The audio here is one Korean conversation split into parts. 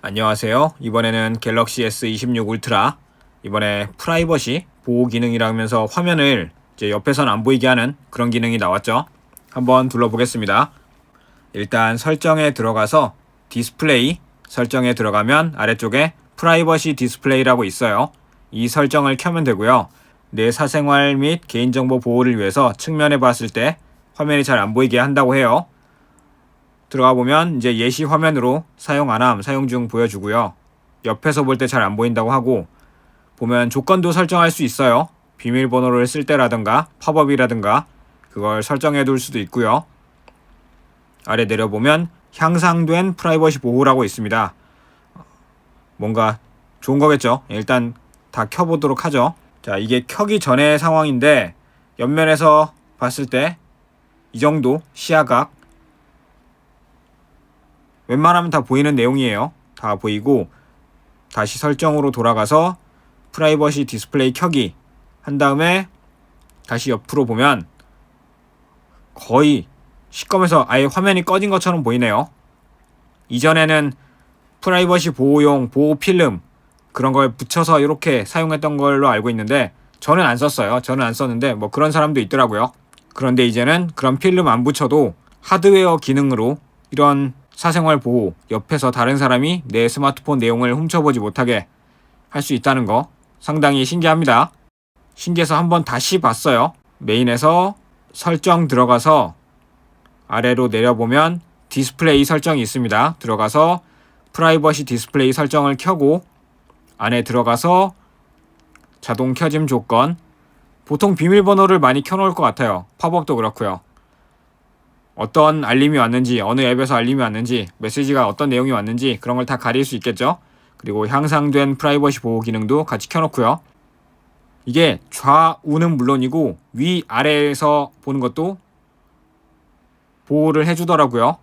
안녕하세요. 이번에는 갤럭시 S26 울트라, 이번에 프라이버시 보호 기능이라면서 화면을 이제 옆에선 안 보이게 하는 그런 기능이 나왔죠. 한번 둘러보겠습니다. 일단 설정에 들어가서 디스플레이 설정에 들어가면 아래쪽에 프라이버시 디스플레이라고 있어요. 이 설정을 켜면 되고요. 내 사생활 및 개인정보 보호를 위해서 측면에 봤을 때 화면이 잘 안 보이게 한다고 해요. 들어가 보면 이제 예시 화면으로 사용 안함, 사용 중 보여주고요. 옆에서 볼 때 잘 안 보인다고 하고, 보면 조건도 설정할 수 있어요. 비밀번호를 쓸 때라든가 팝업이라든가 그걸 설정해 둘 수도 있고요. 아래 내려보면 향상된 프라이버시 보호라고 있습니다. 뭔가 좋은 거겠죠. 일단 다 켜보도록 하죠. 자, 이게 켜기 전의 상황인데 옆면에서 봤을 때 이 정도 시야각 웬만하면 다 보이는 내용이에요. 다 보이고 다시 설정으로 돌아가서 프라이버시 디스플레이 켜기 한 다음에 다시 옆으로 보면 거의 시꺼면서 아예 화면이 꺼진 것처럼 보이네요. 이전에는 프라이버시 보호용 보호 필름 그런 걸 붙여서 이렇게 사용했던 걸로 알고 있는데 저는 안 썼어요. 저는 안 썼는데 뭐 그런 사람도 있더라고요. 그런데 이제는 그런 필름 안 붙여도 하드웨어 기능으로 이런 사생활 보호, 옆에서 다른 사람이 내 스마트폰 내용을 훔쳐보지 못하게 할 수 있다는 거 상당히 신기합니다. 신기해서 한번 다시 봤어요. 메인에서 설정 들어가서 아래로 내려보면 디스플레이 설정이 있습니다. 들어가서 프라이버시 디스플레이 설정을 켜고 안에 들어가서 자동 켜짐 조건, 보통 비밀번호를 많이 켜놓을 것 같아요. 팝업도 그렇고요. 어떤 알림이 왔는지, 어느 앱에서 알림이 왔는지, 메시지가 어떤 내용이 왔는지 그런 걸 다 가릴 수 있겠죠. 그리고 향상된 프라이버시 보호 기능도 같이 켜놓고요. 이게 좌우는 물론이고 위아래에서 보는 것도 보호를 해주더라고요.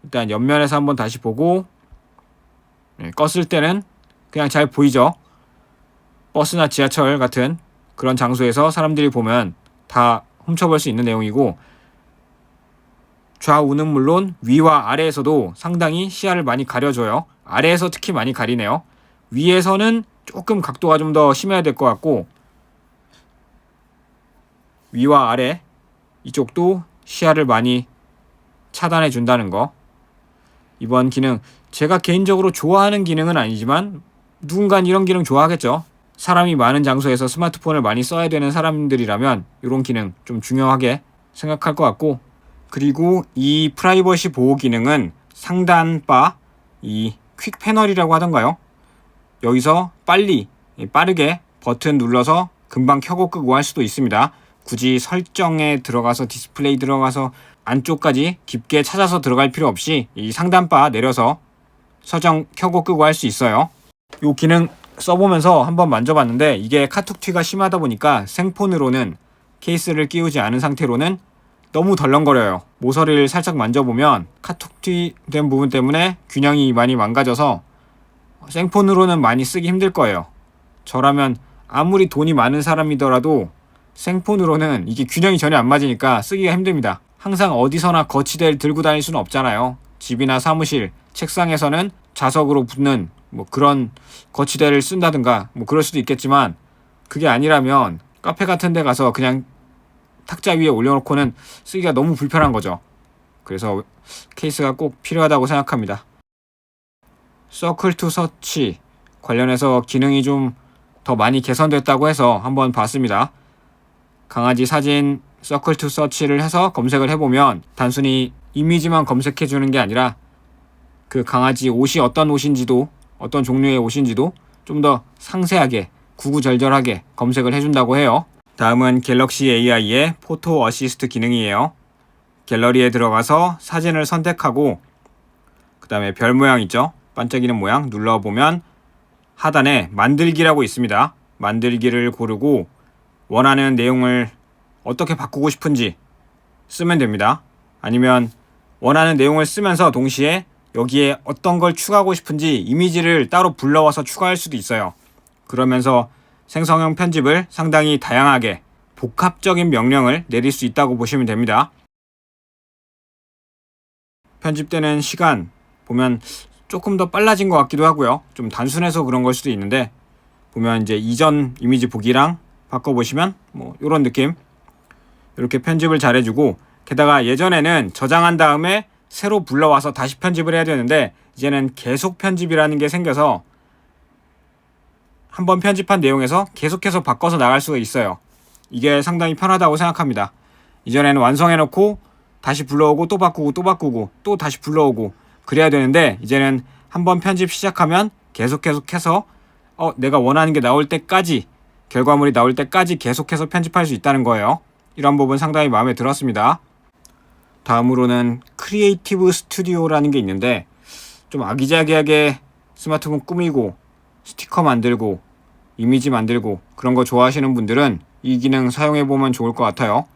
일단 옆면에서 한번 다시 보고 껐을 때는 그냥 잘 보이죠. 버스나 지하철 같은 그런 장소에서 사람들이 보면 다 훔쳐볼 수 있는 내용이고, 좌우는 물론 위와 아래에서도 상당히 시야를 많이 가려줘요. 아래에서 특히 많이 가리네요. 위에서는 조금 각도가 좀 더 심해야 될 것 같고, 위와 아래 이쪽도 시야를 많이 차단해 준다는 거. 이번 기능 제가 개인적으로 좋아하는 기능은 아니지만 누군가는 이런 기능 좋아하겠죠. 사람이 많은 장소에서 스마트폰을 많이 써야 되는 사람들이라면 이런 기능 좀 중요하게 생각할 것 같고, 그리고 이 프라이버시 보호 기능은 상단 이 퀵 패널이라고 하던가요? 여기서 빠르게 버튼 눌러서 금방 켜고 끄고 할 수도 있습니다. 굳이 설정에 들어가서 디스플레이 들어가서 안쪽까지 깊게 찾아서 들어갈 필요 없이 이 상단 바 내려서 설정 켜고 끄고 할 수 있어요. 이 기능 써보면서 한번 만져봤는데 이게 카툭튀가 심하다 보니까 생폰으로는 케이스를 끼우지 않은 상태로는 너무 덜렁거려요. 모서리를 살짝 만져보면 카툭튀 된 부분 때문에 균형이 많이 망가져서 생폰으로는 많이 쓰기 힘들 거예요. 저라면 아무리 돈이 많은 사람이더라도 생폰으로는 이게 균형이 전혀 안 맞으니까 쓰기가 힘듭니다. 항상 어디서나 거치대를 들고 다닐 수는 없잖아요. 집이나 사무실, 책상에서는 자석으로 붙는 뭐 그런 거치대를 쓴다든가 뭐 그럴 수도 있겠지만, 그게 아니라면 카페 같은 데 가서 그냥 탁자 위에 올려놓고는 쓰기가 너무 불편한 거죠. 그래서 케이스가 꼭 필요하다고 생각합니다. 서클 투 서치 관련해서 기능이 좀 더 많이 개선됐다고 해서 한번 봤습니다. 강아지 사진 서클 투 서치를 해서 검색을 해보면 단순히 이미지만 검색해주는 게 아니라 그 강아지 옷이 어떤 옷인지도, 어떤 종류의 옷인지도 좀 더 상세하게 구구절절하게 검색을 해준다고 해요. 다음은 갤럭시 AI의 포토 어시스트 기능이에요. 갤러리에 들어가서 사진을 선택하고 그 다음에 별 모양 있죠? 반짝이는 모양 눌러보면 하단에 만들기라고 있습니다. 만들기를 고르고 원하는 내용을 어떻게 바꾸고 싶은지 쓰면 됩니다. 아니면 원하는 내용을 쓰면서 동시에 여기에 어떤 걸 추가하고 싶은지 이미지를 따로 불러와서 추가할 수도 있어요. 그러면서 생성형 편집을 상당히 다양하게 복합적인 명령을 내릴 수 있다고 보시면 됩니다. 편집되는 시간, 보면 조금 더 빨라진 것 같기도 하고요. 좀 단순해서 그런 걸 수도 있는데 보면 이제 이전 이미지 보기랑 바꿔보시면 뭐 이런 느낌, 이렇게 편집을 잘해주고, 게다가 예전에는 저장한 다음에 새로 불러와서 다시 편집을 해야 되는데 이제는 계속 편집이라는 게 생겨서 한번 편집한 내용에서 계속해서 바꿔서 나갈 수가 있어요. 이게 상당히 편하다고 생각합니다. 이전에는 완성해놓고 다시 불러오고 또 바꾸고 또 바꾸고 또 다시 불러오고 그래야 되는데, 이제는 한번 편집 시작하면 계속해서 내가 원하는 게 나올 때까지, 결과물이 나올 때까지 계속해서 편집할 수 있다는 거예요. 이런 부분 상당히 마음에 들었습니다. 다음으로는 크리에이티브 스튜디오라는 게 있는데, 좀 아기자기하게 스마트폰 꾸미고 스티커 만들고 이미지 만들고 그런 거 좋아하시는 분들은 이 기능 사용해보면 좋을 것 같아요.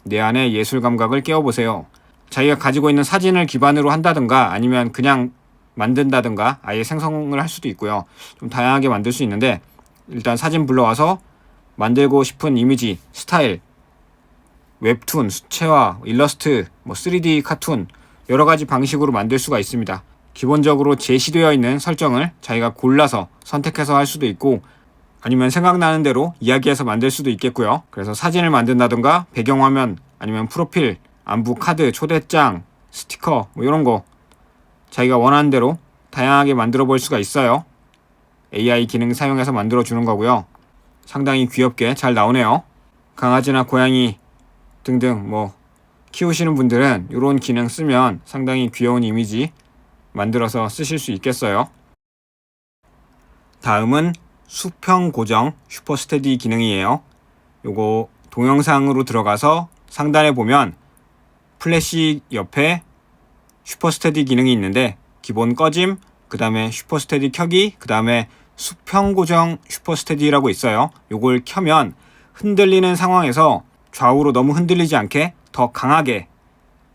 내 안에 예술 감각을 깨워보세요. 자기가 가지고 있는 사진을 기반으로 한다든가 아니면 그냥 만든다든가 아예 생성을 할 수도 있고요. 좀 다양하게 만들 수 있는데, 일단 사진 불러와서 만들고 싶은 이미지, 스타일, 웹툰, 수채화, 일러스트, 3D 카툰 여러 가지 방식으로 만들 수가 있습니다. 기본적으로 제시되어 있는 설정을 자기가 골라서 선택해서 할 수도 있고, 아니면 생각나는 대로 이야기해서 만들 수도 있겠고요. 그래서 사진을 만든다든가 배경화면, 아니면 프로필, 안부 카드, 초대장, 스티커 이런 거 자기가 원하는 대로 다양하게 만들어 볼 수가 있어요. AI 기능 사용해서 만들어 주는 거고요. 상당히 귀엽게 잘 나오네요. 강아지나 고양이 등등 키우시는 분들은 이런 기능 쓰면 상당히 귀여운 이미지 만들어서 쓰실 수 있겠어요. 다음은 수평 고정 슈퍼스테디 기능이에요. 요거 동영상으로 들어가서 상단에 보면 플래시 옆에 슈퍼스테디 기능이 있는데, 기본 꺼짐, 그 다음에 슈퍼스테디 켜기, 그 다음에 수평 고정 슈퍼스테디라고 있어요. 요걸 켜면 흔들리는 상황에서 좌우로 너무 흔들리지 않게 더 강하게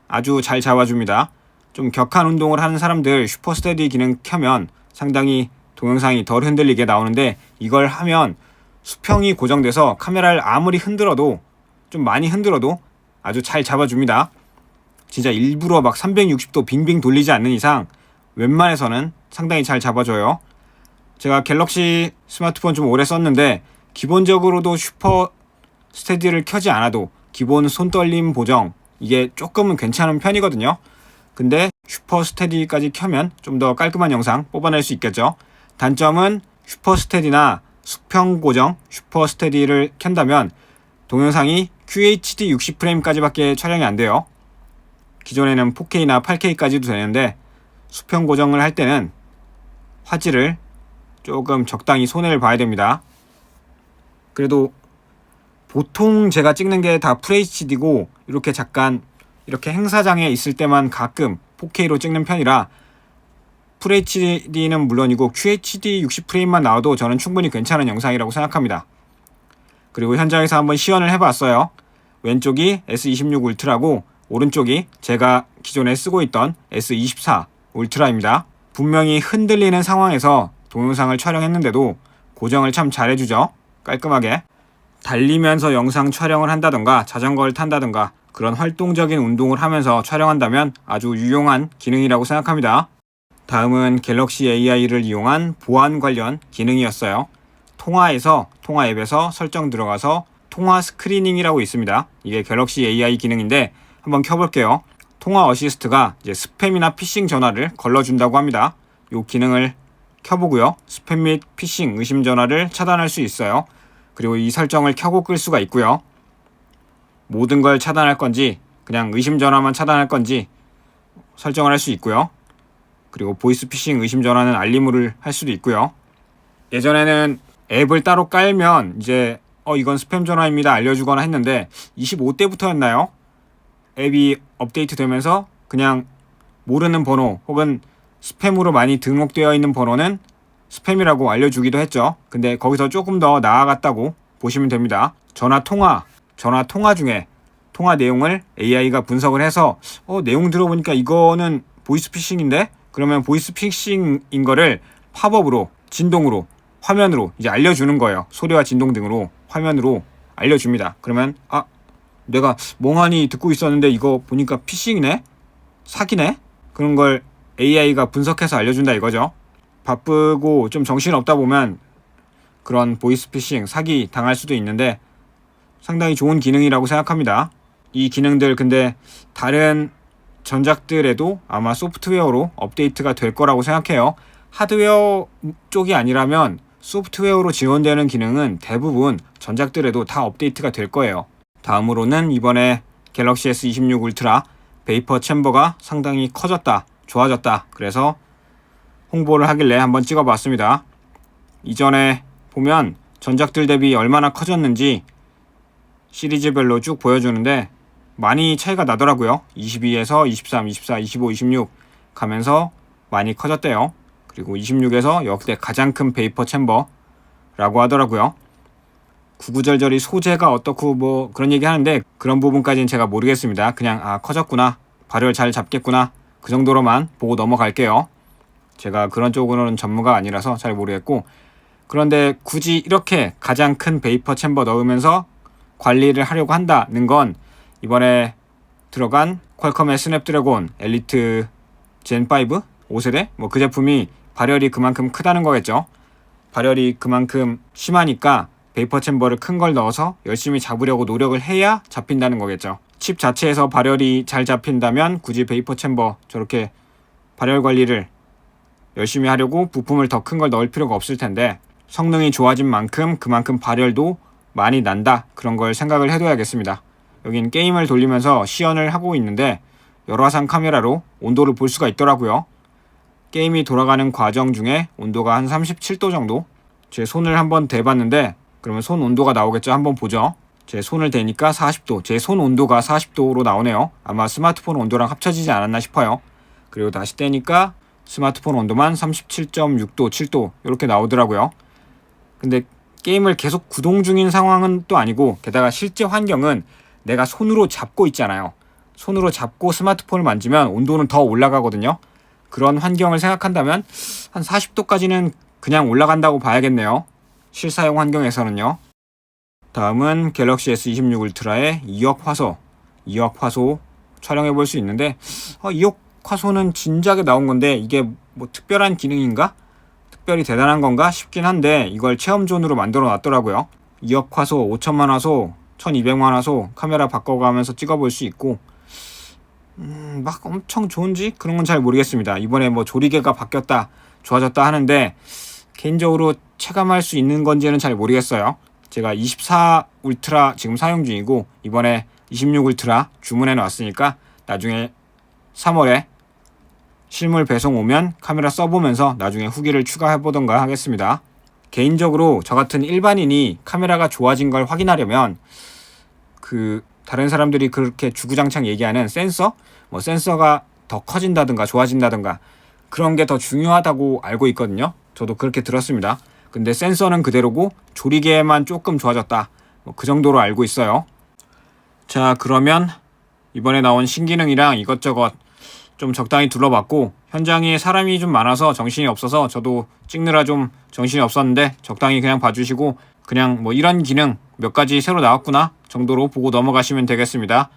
아주 잘 잡아줍니다. 좀 격한 운동을 하는 사람들 슈퍼스테디 기능 켜면 상당히 동영상이 덜 흔들리게 나오는데, 이걸 하면 수평이 고정돼서 카메라를 아무리 흔들어도, 좀 많이 흔들어도 아주 잘 잡아줍니다. 진짜 일부러 막 360도 빙빙 돌리지 않는 이상 웬만해서는 상당히 잘 잡아줘요. 제가 갤럭시 스마트폰 좀 오래 썼는데 기본적으로도 슈퍼 스테디를 켜지 않아도 기본 손떨림 보정 이게 조금은 괜찮은 편이거든요. 근데 슈퍼 스테디까지 켜면 좀 더 깔끔한 영상 뽑아낼 수 있겠죠. 단점은 슈퍼 스테디나 수평 고정 슈퍼 스테디를 켠다면 동영상이 QHD 60프레임까지밖에 촬영이 안 돼요. 기존에는 4K나 8K까지도 되는데 수평 고정을 할 때는 화질을 조금 적당히 손해를 봐야 됩니다. 그래도 보통 제가 찍는 게 다 FHD고 이렇게 잠깐 이렇게 행사장에 있을 때만 가끔 4K로 찍는 편이라 FHD는 물론이고 QHD 60프레임만 나와도 저는 충분히 괜찮은 영상이라고 생각합니다. 그리고 현장에서 한번 시연을 해봤어요. 왼쪽이 S26 울트라고 오른쪽이 제가 기존에 쓰고 있던 S24 울트라입니다. 분명히 흔들리는 상황에서 동영상을 촬영했는데도 고정을 참 잘해주죠. 깔끔하게. 달리면서 영상 촬영을 한다던가 자전거를 탄다던가 그런 활동적인 운동을 하면서 촬영한다면 아주 유용한 기능이라고 생각합니다. 다음은 갤럭시 AI를 이용한 보안 관련 기능이었어요. 통화에서 통화 앱에서 설정 들어가서 통화 스크리닝이라고 있습니다. 이게 갤럭시 AI 기능인데 한번 켜볼게요. 통화 어시스트가 이제 스팸이나 피싱 전화를 걸러준다고 합니다. 이 기능을 켜보고요. 스팸 및 피싱 의심 전화를 차단할 수 있어요. 그리고 이 설정을 켜고 끌 수가 있고요. 모든 걸 차단할 건지 그냥 의심 전화만 차단할 건지 설정을 할 수 있고요. 그리고 보이스 피싱 의심 전화는 알림을 할 수도 있고요. 예전에는 앱을 따로 깔면 이제 이건 스팸 전화입니다 알려주거나 했는데 25대부터였나요? 앱이 업데이트 되면서 그냥 모르는 번호 혹은 스팸으로 많이 등록되어 있는 번호는 스팸이라고 알려주기도 했죠. 근데 거기서 조금 더 나아갔다고 보시면 됩니다. 전화 통화 중에 통화 내용을 AI가 분석을 해서 내용 들어보니까 이거는 보이스 피싱인데? 그러면 보이스 피싱인 거를 팝업으로, 진동으로, 화면으로 이제 알려주는 거예요. 소리와 진동 등으로 화면으로 알려줍니다. 그러면 내가 멍하니 듣고 있었는데 이거 보니까 피싱이네? 사기네? 그런 걸 AI가 분석해서 알려준다 이거죠. 바쁘고 좀 정신없다 보면 그런 보이스피싱, 사기 당할 수도 있는데 상당히 좋은 기능이라고 생각합니다. 이 기능들 근데 다른 전작들에도 아마 소프트웨어로 업데이트가 될 거라고 생각해요. 하드웨어 쪽이 아니라면 소프트웨어로 지원되는 기능은 대부분 전작들에도 다 업데이트가 될 거예요. 다음으로는 이번에 갤럭시 S26 울트라 베이퍼 챔버가 상당히 커졌다, 좋아졌다. 그래서 홍보를 하길래 한번 찍어봤습니다. 이전에 보면 전작들 대비 얼마나 커졌는지 시리즈별로 쭉 보여주는데 많이 차이가 나더라고요. 22에서 23, 24, 25, 26 가면서 많이 커졌대요. 그리고 26에서 역대 가장 큰 베이퍼 챔버라고 하더라고요. 구구절절히 소재가 어떻고 뭐 그런 얘기 하는데 그런 부분까지는 제가 모르겠습니다. 그냥 커졌구나, 발열 잘 잡겠구나, 그 정도로만 보고 넘어갈게요. 제가 그런 쪽으로는 전문가가 아니라서 잘 모르겠고, 그런데 굳이 이렇게 가장 큰 베이퍼 챔버 넣으면서 관리를 하려고 한다는 건 이번에 들어간 퀄컴의 스냅드래곤 엘리트 젠5 5세대 뭐 그 제품이 발열이 그만큼 크다는 거겠죠. 발열이 그만큼 심하니까 베이퍼 챔버를 큰 걸 넣어서 열심히 잡으려고 노력을 해야 잡힌다는 거겠죠. 칩 자체에서 발열이 잘 잡힌다면 굳이 베이퍼 챔버 저렇게 발열 관리를 열심히 하려고 부품을 더 큰 걸 넣을 필요가 없을 텐데, 성능이 좋아진 만큼 그만큼 발열도 많이 난다, 그런 걸 생각을 해둬야겠습니다. 여긴 게임을 돌리면서 시연을 하고 있는데 열화상 카메라로 온도를 볼 수가 있더라고요. 게임이 돌아가는 과정 중에 온도가 한 37도 정도, 제 손을 한번 대봤는데 그러면 손 온도가 나오겠죠. 한번 보죠. 제 손을 대니까 40도, 제 손 온도가 40도로 나오네요. 아마 스마트폰 온도랑 합쳐지지 않았나 싶어요. 그리고 다시 떼니까 스마트폰 온도만 37.6도, 7도 이렇게 나오더라고요. 근데 게임을 계속 구동 중인 상황은 또 아니고, 게다가 실제 환경은 내가 손으로 잡고 있잖아요. 손으로 잡고 스마트폰을 만지면 온도는 더 올라가거든요. 그런 환경을 생각한다면 한 40도까지는 그냥 올라간다고 봐야겠네요. 실사용 환경에서는요. 다음은 갤럭시 S26 울트라의 2억 화소 촬영해 볼 수 있는데 2억 화소는 진작에 나온 건데 이게 뭐 특별한 기능인가? 특별히 대단한 건가 싶긴 한데 이걸 체험존으로 만들어 놨더라고요. 2억 화소, 5천만 화소, 1200만 화소 카메라 바꿔가면서 찍어볼 수 있고 막 엄청 좋은지 그런 건 잘 모르겠습니다. 이번에 뭐 조리개가 바뀌었다, 좋아졌다 하는데 개인적으로 체감할 수 있는 건지는 잘 모르겠어요. 제가 24 울트라 지금 사용 중이고 이번에 26 울트라 주문해 놨으니까 나중에 3월에 실물 배송 오면 카메라 써보면서 나중에 후기를 추가해 보던가 하겠습니다. 개인적으로 저 같은 일반인이 카메라가 좋아진 걸 확인하려면 다른 사람들이 그렇게 주구장창 얘기하는 센서가 더 커진다든가 좋아진다든가 그런 게 더 중요하다고 알고 있거든요. 저도 그렇게 들었습니다. 근데 센서는 그대로고 조리개만 조금 좋아졌다, 그 정도로 알고 있어요. 자, 그러면 이번에 나온 신기능이랑 이것저것 좀 적당히 둘러봤고, 현장에 사람이 좀 많아서 정신이 없어서 저도 찍느라 좀 정신이 없었는데 적당히 그냥 봐주시고, 그냥 뭐 이런 기능 몇 가지 새로 나왔구나 정도로 보고 넘어가시면 되겠습니다.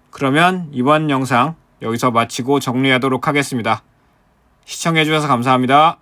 그러면 이번 영상 여기서 마치고 정리하도록 하겠습니다. 시청해주셔서 감사합니다.